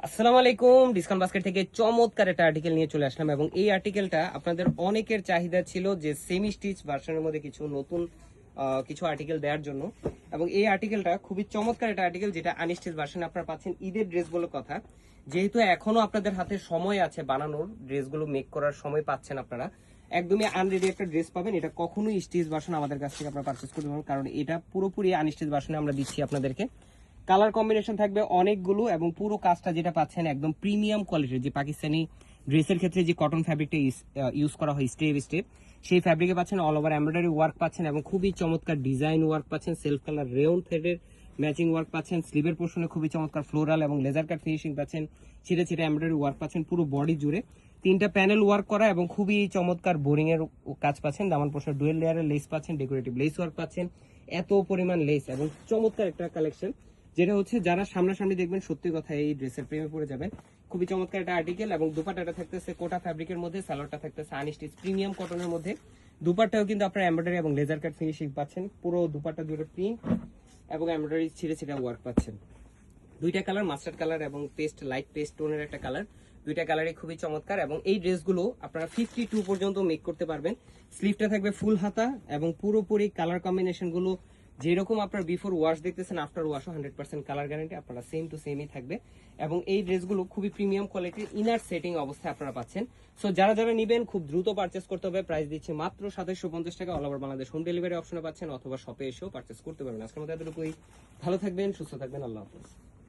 আসসালামু আলাইকুম। Discount basket থেকে চমৎকার একটা আর্টিকেল নিয়ে চলে আসলাম এবং এই আর্টিকেলটা আপনাদের অনেকের চাহিদা ছিল যে সেমি স্টিচ ভার্সনের মধ্যে কিছু নতুন কিছু আর্টিকেল দেওয়ার জন্য। এবং এই আর্টিকেলটা খুবই চমৎকার একটা আর্টিকেল, যেটা আনস্টিচ ভার্সনে আপনারা পাচ্ছেন। ঈদের ড্রেসগুলোর কথা, যেহেতু এখনো আপনাদের হাতে সময় আছে বানানোর, ড্রেসগুলো মেক করার সময় পাচ্ছেন আপনারা, একদমই আনরেডি একটা ড্রেস পাবেন। এটা কখনোই স্টিচ ভার্সন আমাদের কাছ থেকে আপনারা পারচেস করতে পারবেন, কারণ এটা পুরোপুরি আনস্টিচ ভার্সনে আমরা দিচ্ছি আপনাদেরকে। কালার কম্বিনেশন থাকবে অনেকগুলো এবং পুরো কাজটা যেটা পাচ্ছেন একদম প্রিমিয়াম কোয়ালিটির, যে পাকিস্তানি ড্রেসের ক্ষেত্রে যে কটন ফ্যাব্রিকটা ইউজ করা হয় স্টেপ স্টেপ, সেই ফ্যাব্রিকে পাচ্ছেন। অল ওভার এমব্রয়ডারি ওয়ার্ক পাচ্ছেন এবং খুবই চমৎকার ডিজাইন ওয়ার্ক পাচ্ছেন। সেলফ কালার রেউন থ্রেডের ম্যাচিং ওয়ার্ক পাচ্ছেন। স্লিভের পোর্শনে খুবই চমৎকার ফ্লোরাল এবং লেজার কাট ফিনিশিং পাচ্ছেন। ছিটে ছিটে এমব্রয়ডারি ওয়ার্ক পাচ্ছেন পুরো বডি জুড়ে। তিনটা প্যানেল ওয়ার্ক করা এবং খুবই চমৎকার বোরিং এর কাজ পাচ্ছেন। দামান পোর্শনে ডুয়েল লেয়ারের লেস পাচ্ছেন, ডেকোরেটিভ লেস ওয়ার্ক পাচ্ছেন। এত পরিমাণ লেস এবং চমৎকার একটা কালেকশন, যেটা হচ্ছে যারা সামনাসামনি দেখবেন সত্যি কথা এই ড্রেসের প্রেমে পড়ে যাবেন। খুবই চমৎকার একটা আর্টিকেল এবং দুপাট্টাটা থাকতেছে কোটা ফ্যাব্রিকের মধ্যে, সালোয়ারটা থাকতেছে আনস্টিচ প্রিমিয়াম কটনের মধ্যে। দুপাট্টাও কিন্তু আপনারা এমব্রয়ডারি এবং লেজার কাট ফিনিশিং পাচ্ছেন। পুরো দুপাট্টা জুড়ে প্রিন্ট এবং এমব্রয়ডারি ছিঁড়ে ছিঁড়ে ওয়ার্ক পাচ্ছেন। দুইটা কালার, মাস্টার্ড কালার এবং পেস্ট লাইট পেস্ট টোনের একটা কালার। দুইটা কালারই খুবই চমৎকার এবং এই ড্রেসগুলো আপনারা 52 পর্যন্ত মেক করতে পারবেন। স্লিভটা থাকবে ফুল হাতা এবং পুরোপুরি কালার কম্বিনেশন গুলো যেরকম আপনার বিফোর ওয়াশ দেখতেছেন, আফটার ওয়াশও 100% কালার গ্যারান্টি আপনারা সেম টু সেমই থাকবে। এবং এই ড্রেসগুলো খুবই প্রিমিয়াম কোয়ালিটির ইনার সেটিং অবস্থায় আপনারা পাচ্ছেন। সো যারা যারা নেবেন খুব দ্রুত পারচেস করতে হবে। প্রাইস দিচ্ছি মাত্র 2750 টাকা। All over Bangladesh home delivery অপশনে পাচ্ছেন, অথবা শপে এসেও পারচেস করতে পারবেন। আজকের মতো এতটুকুই। ভালো থাকবেন, সুস্থ থাকবেন, আল্লাহ হাফেজ।